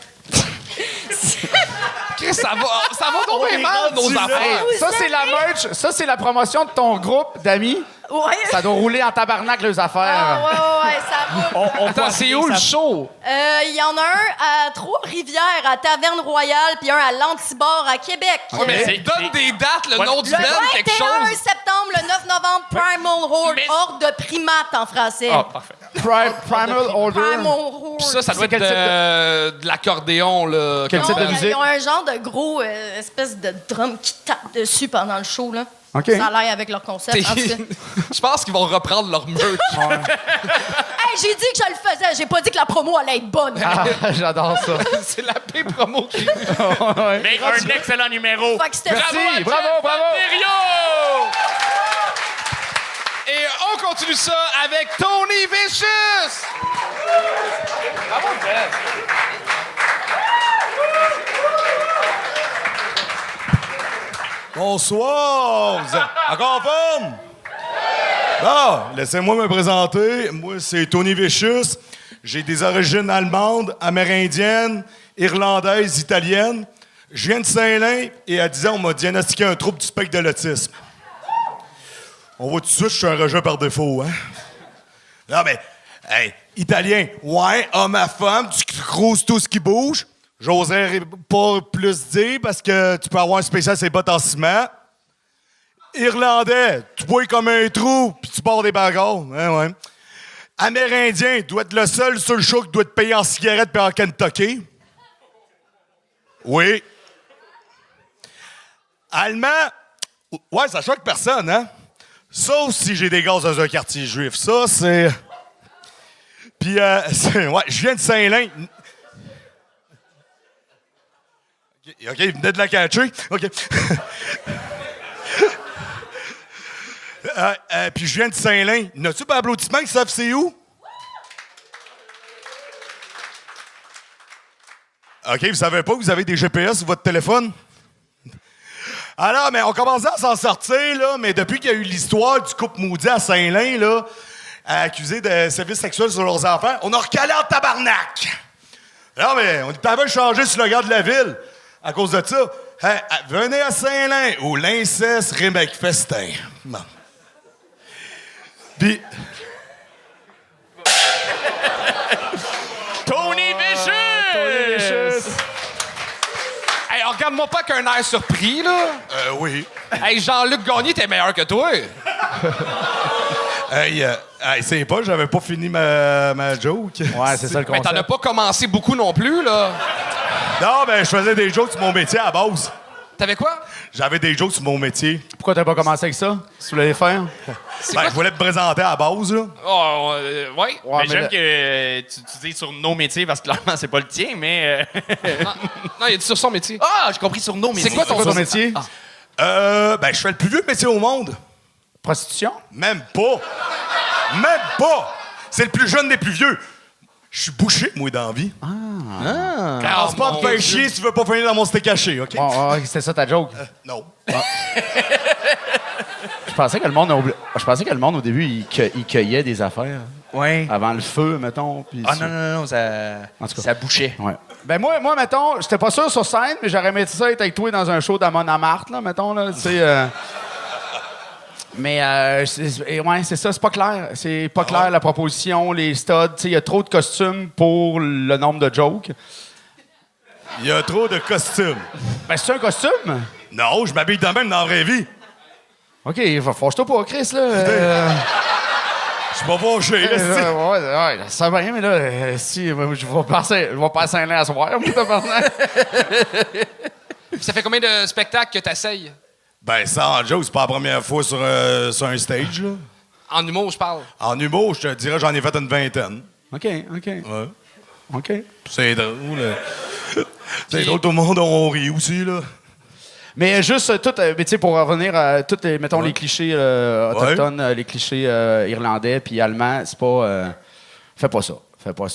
Chris, ça va donc bien mal, nos affaires. Ça, c'est la merch. Ça, c'est la promotion de ton groupe d'amis. Ouais. Ça doit rouler en tabarnak, les affaires. Ah, ouais, ça roule. Attends, c'est où le show? Il y en a un à Trois-Rivières, à Taverne Royale, puis un à l'Antibord, à Québec. Ouais, mais donne des dates, le nom du Le band, quelque 21 chose. septembre, le 9 novembre, Primal Horde de primates en français. Ah, parfait. Primal Order. Primal Horde. Puis ça doit être quel type de l'accordéon, là. Quel type de musique? Ils ont un genre de gros espèce de drum qui tape dessus pendant le show, là. OK. Ça a l'air avec leur concept. En tout cas. Je pense qu'ils vont reprendre leur merch. Hey, j'ai dit que je le faisais. J'ai pas dit que la promo allait être bonne. Ah, j'adore ça. C'est la pire promo qui... Mais un excellent numéro. Fait que c'était Merci, bravo. Et on continue ça avec Tony Vicious! Bravo, Jeff! Bonsoir! Vous êtes encore en forme? Bon, laissez-moi me présenter. Moi, c'est Tony Vicious. J'ai des origines allemandes, amérindiennes, irlandaises, italiennes. Je viens de Saint-Lin et à 10 ans, on m'a diagnostiqué un trouble du spectre de l'autisme. On voit tout de suite, je suis un rejet par défaut, hein? Non, mais, hey, italien, ouais, homme à femme, tu croises tout ce qui bouge. J'oserais pas plus dire parce que tu peux avoir un spécial sur les bottes en ciment. Irlandais, tu bois comme un trou puis tu barres des bagarres. Ouais. Amérindien, tu dois être le seul sur le show qui doit te payer en cigarette et en Kentucky. Oui. Allemand, ouais, ça choque personne, hein? Sauf si j'ai des gaz dans un quartier juif. Ça, c'est... Puis, ouais, je viens de Saint-Lin. OK, il venait de la catcher. OK. Puis je viens de Saint-Lin. N'as-tu pas applaudissement qui savent c'est où? OK, vous savez pas que vous avez des GPS sur votre téléphone? Alors, mais on commençait à s'en sortir, là, mais depuis qu'il y a eu l'histoire du couple maudit à Saint-Lin, là, accusé de services sexuels sur leurs enfants, on a recalé en tabarnak! Non, mais on est pas mal changé sur le gars de la ville à cause de ça. Hey, venez à Saint-Lin, où l'inceste rime avec festin. Bon. Puis... Tony Vicious! Hey, regarde-moi pas qu'un air surpris, là. Oui. Hey, Jean-Luc Gagné, t'es meilleur que toi. Hey, c'est pas, j'avais pas fini ma joke. Ouais, c'est ça le Mais concept. t'en as pas commencé beaucoup non plus, là. Non, ben, je faisais des jokes sur mon métier à la base. T'avais quoi? J'avais des jokes sur mon métier. Pourquoi t'as pas commencé avec ça? Si tu voulais les faire? Ben, je voulais te présenter à la base, là. Oh, ouais. Mais j'aime que tu dis sur nos métiers parce que clairement, c'est pas le tien, mais. Non, il a dit sur son métier. Ah, j'ai compris sur nos métiers. C'est quoi ton métier? Ben, je fais le plus vieux métier au monde. Prostitution? Même pas. Même pas. C'est le plus jeune des plus vieux. Je suis bouché, moi, dans la vie. Commence pas à te faire chier si tu veux pas finir dans mon steak haché, OK? Bon, c'était ça ta joke. Non. Je pensais que le monde, au début, il cueillait des affaires. Ouais. Avant le feu, mettons. Puis Ah non, En tout cas. ça bouchait. Ouais. Ben moi, mettons, j'étais pas sûr sur scène, mais j'aurais aimé ça être avec toi dans un show d'Amon Amarth, là, mettons, là, tu sais. Mais, ouais, c'est ça, c'est pas clair. C'est pas clair, la proposition, les studs. Tu sais, il y a trop de costumes pour le nombre de jokes. Il y a trop de costumes. Ben, c'est un costume? Non, je m'habille de même dans la vraie vie. OK, fâche-toi pas, Chris, là. Je suis pas fâché, là, c'est... Ouais, ça va bien, mais là, si, je vais passer un an à soir, moi, tabarnak. Ça fait combien de spectacles que t'essayes? Ben, ça, en joke, c'est pas la première fois sur un stage, là. En humour, je parle. En humour, je te dirais, j'en ai fait une vingtaine. OK. Ouais. OK. C'est drôle. C'est drôle, tout le monde, on rit aussi, là. Mais juste, mais tu sais, pour revenir à tous, mettons, les clichés autochtones, les clichés irlandais puis allemands, c'est pas... fais pas ça.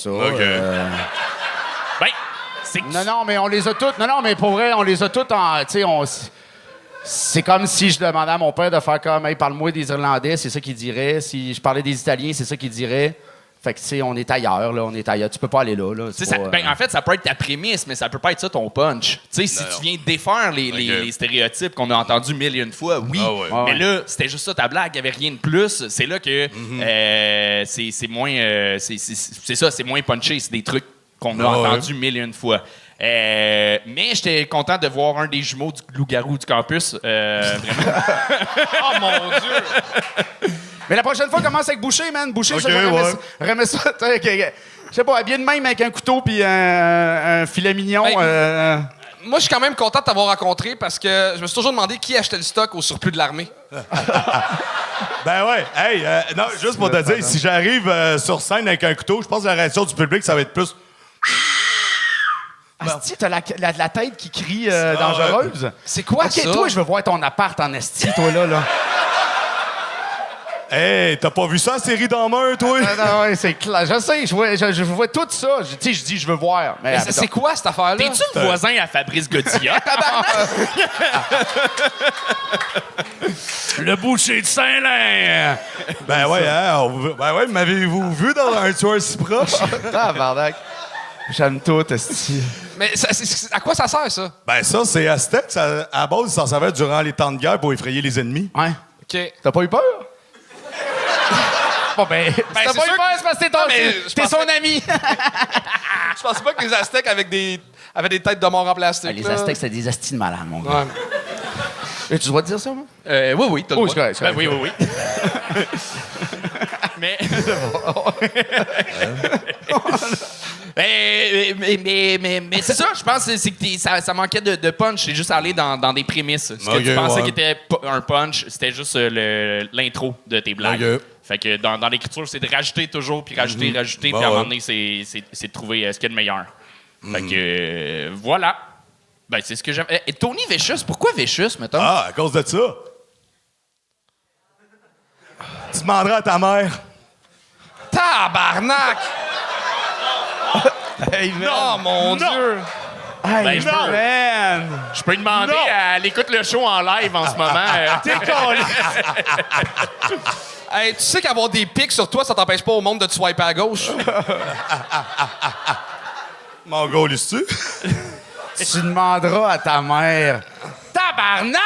OK. Ben, c'est que. Non, mais on les a toutes... Non, mais pour vrai, on les a toutes en... Tu sais, c'est comme si je demandais à mon père de faire comme « Hey, parle-moi des Irlandais », c'est ça qu'il dirait. Si je parlais des Italiens, c'est ça qu'il dirait. Fait que, tu sais, on est ailleurs, là. Tu peux pas aller là. Ça, en fait, ça peut être ta prémisse, mais ça peut pas être ça ton punch. Tu sais, si tu viens défaire les stéréotypes qu'on a entendus mille et une fois, oui. Ah ouais. Mais là, c'était juste ça ta blague, il n'y avait rien de plus. C'est là que c'est moins. C'est ça, c'est moins punché. C'est des trucs qu'on a entendus mille et une fois. Mais j'étais content de voir un des jumeaux du loup-garou du campus. Vraiment. Oh mon Dieu! Mais la prochaine fois, commence avec Boucher, man. Boucher, OK, ça, remets ça. Je sais pas, habillé de même avec un couteau puis un filet mignon. Hey. Moi, je suis quand même content de t'avoir rencontré parce que je me suis toujours demandé qui achetait le stock au surplus de l'armée. Ben ouais. Hey, non, juste pour te dire, si j'arrive sur scène avec un couteau, je pense que la réaction du public, ça va être plus... Asti, t'as la tête qui crie dangereuse. C'est quoi OK, ça? toi, je veux voir ton appart en esti, toi, là. Hey, t'as pas vu ça, la série dans main, toi? Non, ouais, c'est clair. Je sais, je vois tout ça. Tu sais, je dis, je veux voir. Mais C'est quoi cette affaire-là? T'es-tu le voisin à Fabrice Godilla? le boucher de Saint-Lin! Ben ouais, hein? Ben ouais, m'avez-vous vu dans un tueur si proche? Tabarnak. J'aime tout, esti. Mais à quoi ça sert, ça? Ben ça, c'est Aztec. À la base, ça servait durant les temps de guerre pour effrayer les ennemis. Ouais. OK. T'as pas eu peur? Bon, ben t'as c'est pas eu sûr peur, c'est parce que t'es son ami. Je pensais pas que les Aztèques avaient des têtes de mort en plastique. Les là. Aztèques, c'est des astis de malades, mon gars. Ouais. Et tu dois te dire ça, moi? Oui, t'as le Oh, droit. c'est correct. Oui. Mais... mais c'est ça, je pense que c'est que ça manquait de punch. C'est juste aller dans des prémices. Ce que tu pensais qui était un punch, c'était juste l'intro de tes blagues. OK. Fait que dans l'écriture, c'est de rajouter toujours, puis rajouter, puis à un moment donné, c'est de trouver ce qu'il y a de meilleur. Fait que voilà. Ben, c'est ce que j'avais. Et Tony Vicious, pourquoi Vicious, mettons? Ah, à cause de ça. Tu demanderas à ta mère. Tabarnak! Hey, Non, mon Dieu! Hey, Ben, je peux lui demander, elle écoute le show en live en ce moment. Hey, tu sais qu'avoir des pics sur toi, ça t'empêche pas au monde de te swiper à gauche? Mon gars, tu Tu demanderas à ta mère. Tabarnak!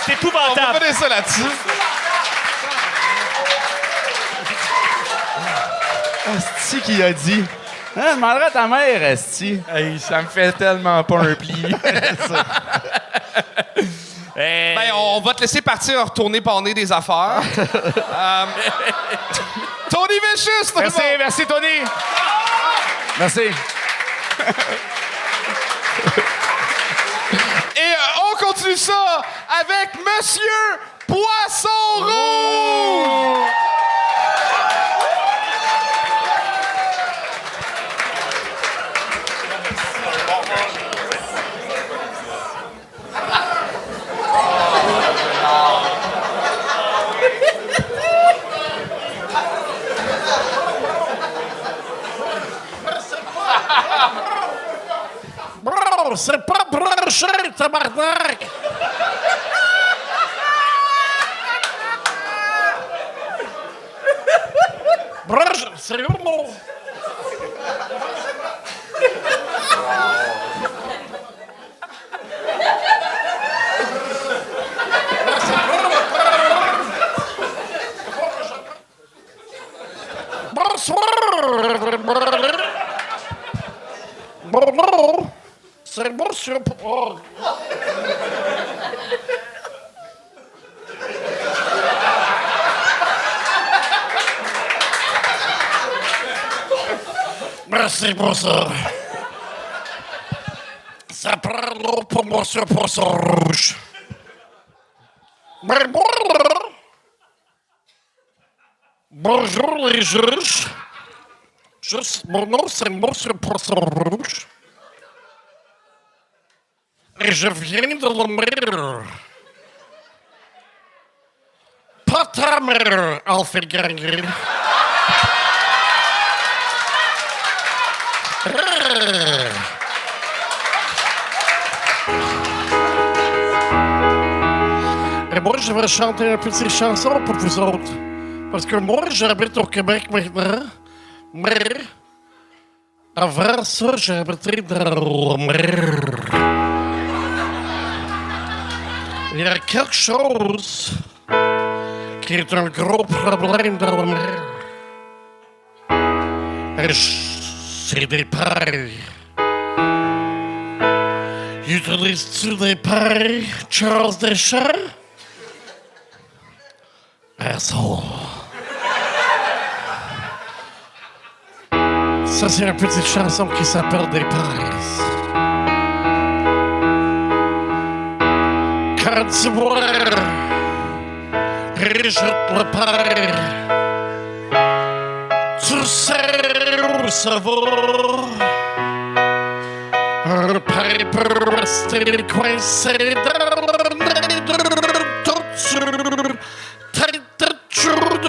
C'est On épouvantable. va finir ça là-dessus. Asti qui a dit. Hein, demanderas à ta mère, Asti. Hey, ça me fait tellement pas un pli. Ben, on va te laisser partir retourner panner des affaires. Tony Vicious, tout le Merci, monde. merci, Tony. Merci. Et on continue ça avec Monsieur Poisson Rouge! C'est pas branché, tabarnak! Branche, c'est où? Bonjour! C'est monsieur... Oh. Merci pour ça. Ça prend l'eau pour monsieur Poisson Rouge. Mais bonjour les juges. Mon nom c'est monsieur Poisson Rouge. Et je viens de la mer. Pas ta mère, Alfred Gagné. Et moi, je vais chanter une petite chanson pour vous autres. Parce que moi, j'habite au Québec maintenant. Mais avant ça, j'habitais dans la mer. Il y a quelque chose qui est un gros problème dans la mer. Et c'est des pailles. Utilises-tu des pailles, Charles Deschamps? Asshole. Ça, c'est une petite chanson qui s'appelle Des pailles. Quand tu bois, rejette le paille. Tu sais où ça va. Un paille peut rester coincé dans le nez de torture. Tête chaude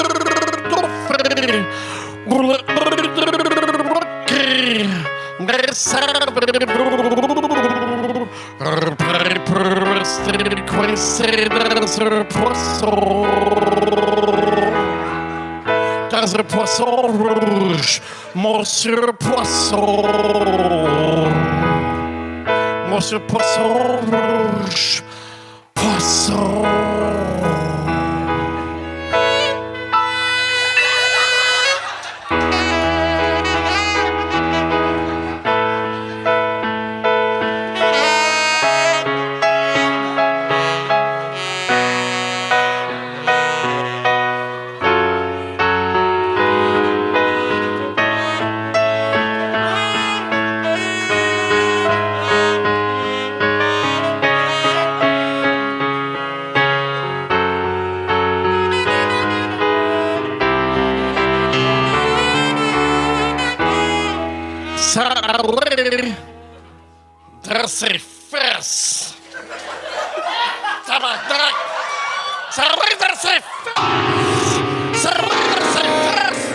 d'enfer. Ou le roquet. Mais ça un paille peut rester coincé dans un poisson. Dans un poisson rouge, monsieur Poisson. Monsieur Poisson Rouge, Poisson. Ça allait dans ses fesses. Tabarnak! Ça allait dans ses fesses! Ça allait dans ses fesses!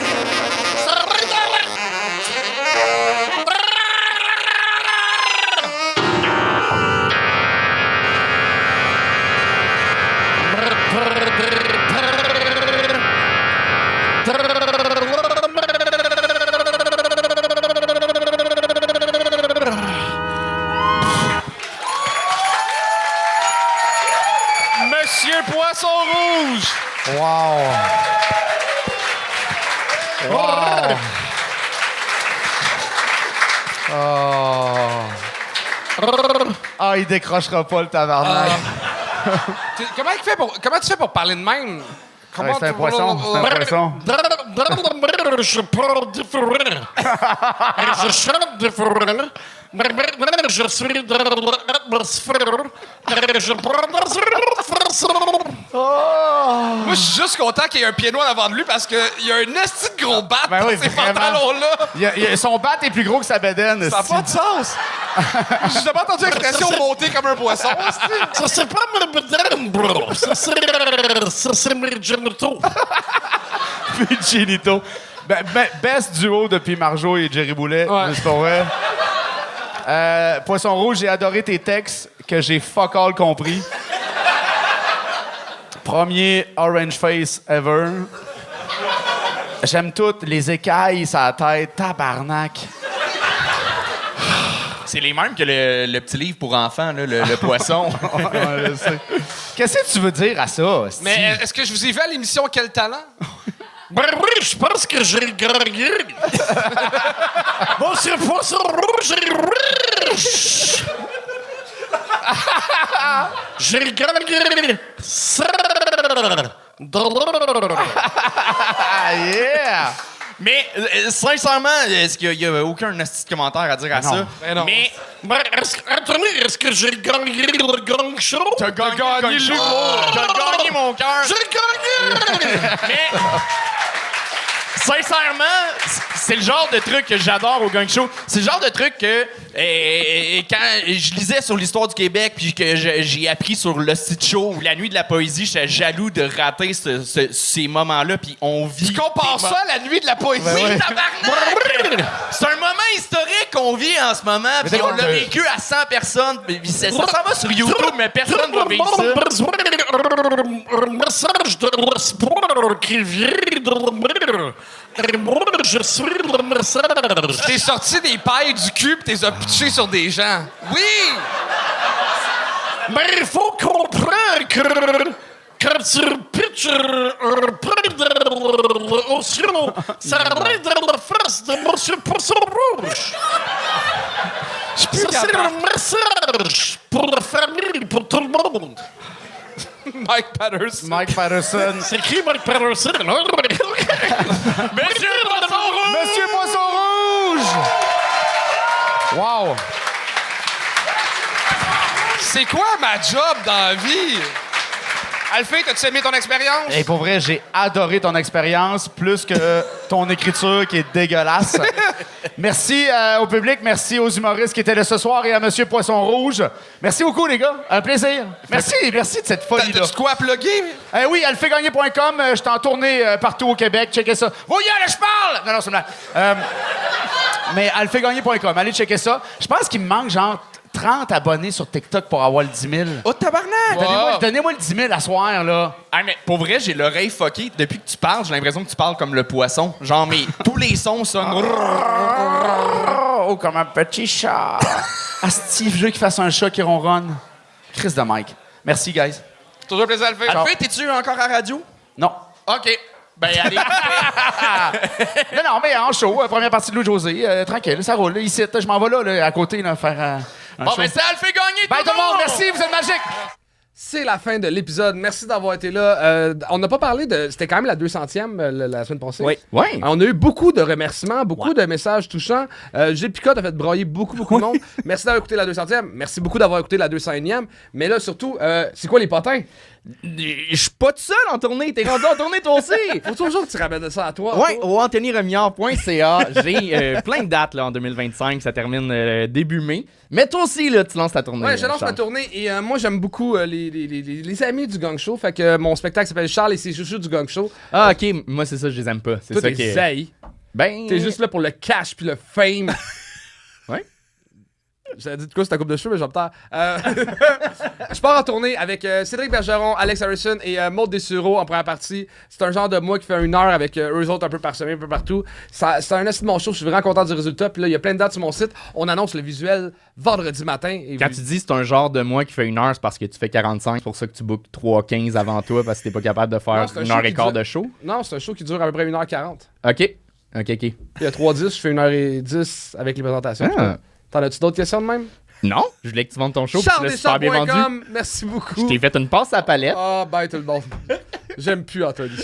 Ça allait dans les... Monsieur Poisson Rouge! Wow! Wow! Ah, il décrochera pas le tabarnak. Comment tu fais pour parler de même? Ouais, c'est un poisson. C'est un poisson. Dans la mer, je parle différent. Et je chante différent. Mais maintenant, je suis dans l'atmosphère. Et je prends dans Moi, je suis juste content qu'il y ait un pied noir avant de lui parce qu'il y a un esti de gros bat Ben dans oui, ces vraiment. pantalons-là. Son bat est plus gros que sa bedaine. Ça n'a pas de sens. J'ai pas entendu l'expression monter comme un poisson. Ça, c'est pas ma bedaine, bro. Ça, c'est mes génitaux. Finito. Best duo depuis Marjo et Jerry Boulet. C'est pas vrai. Poisson Rouge, j'ai adoré tes textes que j'ai fuck all compris. Premier orange face ever. J'aime toutes les écailles sur la tête. Tabarnak. C'est les mêmes que le petit livre pour enfants, là, le poisson. Ouais, je sais. Qu'est-ce que tu veux dire à ça? Mais est-ce que je vous ai vu à l'émission Quel talent? Ben oui, je pense que j'ai gagné. Bon, c'est Poisson Rouge, j'ai gagné $100. Yeah! Mais, sincèrement, est-ce qu'il y a aucun petit commentaire à dire à ça? Ben non. Mais, Anthony, est-ce que j'ai gagné le gang show? t'as gagné l'humour! T'as gagné mon cœur! J'ai gagné! Mais, sincèrement, c'est le genre de truc que j'adore au gang show. C'est le genre de truc que quand je lisais sur l'histoire du Québec puis que j'ai appris sur le site show ou la nuit de la poésie, j'étais jaloux de rater ces moments-là puis on vit. Tu compares ça à la nuit de la poésie? Oui, tabarnak! C'est un moment historique qu'on vit en ce moment puis on l'a vécu à 100 personnes. Ça s'en va sur YouTube, mais personne va vivre ça. Un message de l'espoir qui vient de la mer. Et moi, je suis le message. T'es sorti des pailles du cul pis t'es pitché sur des gens. Oui! Mais il faut comprendre que quand tu pitches un paille dans l'océan, ça arrive dans la face de Monsieur Poisson Rouge. Ça, c'est un message pour la famille, pour tout le monde. Mike Patterson. Mike Patterson. C'est qui Mike Patterson? Monsieur Poisson Rouge! Monsieur Poisson Rouge! Wow! C'est quoi ma job dans la vie? Alphée, t'as-tu aimé ton expérience? Et pour vrai, j'ai adoré ton expérience, plus que ton écriture qui est dégueulasse. Merci au public, merci aux humoristes qui étaient là ce soir et à Monsieur Poisson Rouge. Merci beaucoup, les gars. Un plaisir. Merci de cette folie-là. T'as-tu quoi à plugger? Oui, alphégagné.com. Je suis en tournée partout au Québec. Checkez ça. Voyez, là, je parle! Non, c'est une blague. Mais alphégagné.com. Allez checker ça. Je pense qu'il me manque, genre, 30 abonnés sur TikTok pour avoir le 10 000. Oh, tabarnak! Donnez-moi le 10 000 à soir, là. Ah, mais pour vrai, j'ai l'oreille fuckée. Depuis que tu parles, j'ai l'impression que tu parles comme le poisson. Genre, mais tous les sons sonnent. Oh, comme un petit chat. Asti, je veux qu'il fasse un chat qui ronronne. Chris de Mike. Merci, guys. Toujours un plaisir, Alphée. Alphée, t'es-tu encore à radio? Non. OK. Ben, allez. non, mais en show, première partie de Louis José, tranquille, ça roule. Ici, je m'en vais là, à côté, là, faire un Bon, show. ben, c'est Alphée gagné! Bye tout le monde, merci, vous êtes magiques! C'est la fin de l'épisode. Merci d'avoir été là. On n'a pas parlé de... C'était quand même la 200e la semaine passée. Oui. On a eu beaucoup de remerciements, beaucoup de messages touchants. G. Picotte a fait broyer beaucoup de monde. Merci d'avoir écouté la 200e. Merci beaucoup d'avoir écouté la 201e. Mais là, surtout, c'est quoi les potins? Je suis pas tout seul en tournée. T'es rendu en tournée, toi aussi. Faut toujours que tu ramènes ça à toi. Ouais, au anthonyremillard.ca. J'ai plein de dates là, en 2025. Ça termine début mai. Mais toi aussi, là, tu lances ta tournée. Ouais, je lance Charles. ma tournée et moi, j'aime beaucoup les amis du Gang Show. Fait que mon spectacle s'appelle Charles et ses chouchous du Gang Show. Ah, ok. Moi, c'est ça, je les aime pas. C'est Toi, ça t'es qui zaï. Ben. T'es juste là pour le cash puis le fame. Ouais. J'avais dit de quoi, c'est ta coupe de cheveux, mais je vais me taire. Je pars en tournée avec Cédric Bergeron, Alex Harrison et Maud Dessureau en première partie. C'est un genre de mois qui fait 1 heure avec eux autres un peu par semaine, un peu partout. C'est un assez de mon show, je suis vraiment content du résultat. Puis là, il y a plein de dates sur mon site. On annonce le visuel vendredi matin. Et Quand tu dis c'est un genre de mois qui fait 1 heure, c'est parce que tu fais 45. C'est pour ça que tu bookes 3h15 avant toi parce que t'es pas capable de faire Non, c'est un 1 show heure qui et quart dure- de show. Non, c'est un show qui dure à peu près 1h40. Ok. Il y a 3h10, je fais 1h10 avec les présentations. Ah. T'en as-tu d'autres questions de même? Non, je voulais que tu vendes ton show, puis tu l'as super bien vendu. Charlesdeschamps.com, merci beaucoup. Je t'ai fait une passe à la palette. Ah, bye tout le monde. J'aime plus Anthony.